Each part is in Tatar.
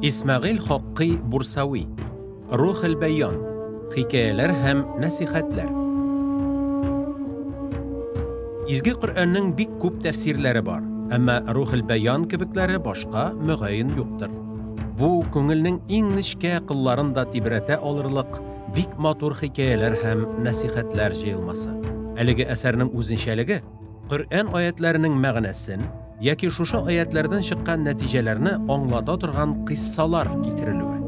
İsmail Hakkı Bursavi, Ruhul Beyan, Hikayeler hem Nasihatler. İzgi Kur'an'ın bik küp tefsirleri var, ama Ruhul Beyan kibikleri başka mügayin yoktur. Bu, köngülnün en nişke kıllarında tibrete alırlık, bik matur hikayeler hem nasihatler jayılması. Әлеге əsərinin үзенчәлеге Qur'an ayetlerinin мәгънәсен яки шушы аятlardan чыккан нәтиҗәләрне аңлата торган кыссалар китерелүе.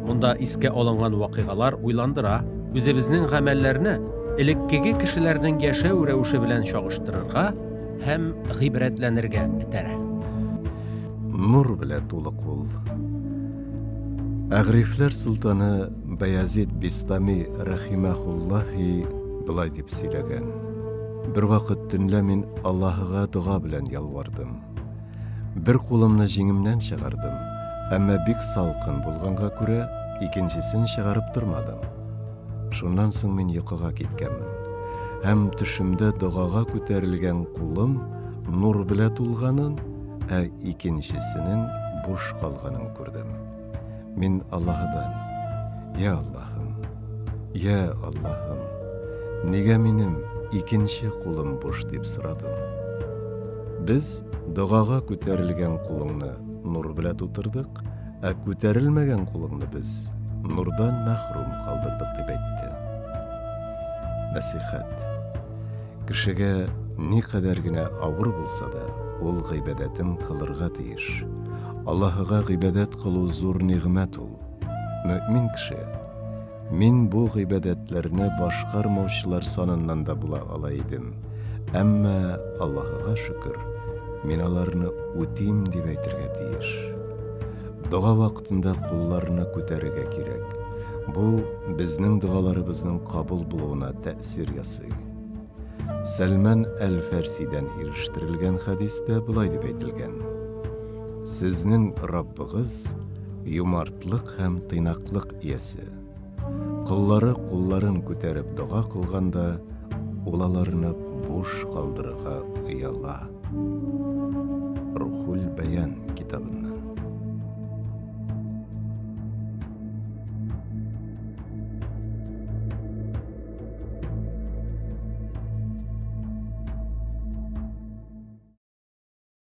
Монда искә алынган вакыйгалар уйландыра, үзебезнең гамәлләрне элеккеге кешеләрнең яшәү рәвеше белән чагыштырырга һәм гыйбрәтләнергә этәрә. Нур белән тулы кул. Әгрифләр султаны Баязид Бистами рахимахуллаһи былай дип сөйләгән. Бер вакыт төнлә мин Аллаһыга дуга белән ялвардым. Бер кулымны җиңемнән чыгардым, әмма бик салкын булганга күрә икенчесен чыгарып тормадым. Шуннан соң мин йокыга киткәнмен. Һәм төшемдә дугага күтәрелгән кулым нур белән тулганын, ә икенчесенең буш калганын күрдем. Мин Аллаһыдан: "Я Аллаһым, я Аллаһым, нигә минем икенче кулым буш?" дип сорадым. Без дугага күтәрелгән кулыңны нур белән тутырдык, ә күтәрелмәгән кулыңны без нурдан мәхрүм калдырдык дип әйтте. Насихат. Кешегә никадәр генә авыр булса да, ул гыйбадәтен кылырга тиеш. Аллаһыга гыйбадәт кылу зур ниғмәт ул. Мөмин кеше мин бу гыйбадәтләрне башкармаучылар саныннан да була ала идем. Әмма Аллаһыга шөкер, мин аларны үтим дип әйтергә тиеш. Дуга вакытында кулларны күтәрергә кирәк. Бу безнең дугаларыбызның кабул булуына тәэсир ясый. Сәлман әл-Фарсидан ирештирелгән хадистә булай дип әйтелгән: Сезнең Раббыгыз юмартлык һәм тыйнаклык иясе. Куллары кулларын күтәреп дуга кылганда, ул аларны буш калдырырга уяла. Рухул Баян китабында.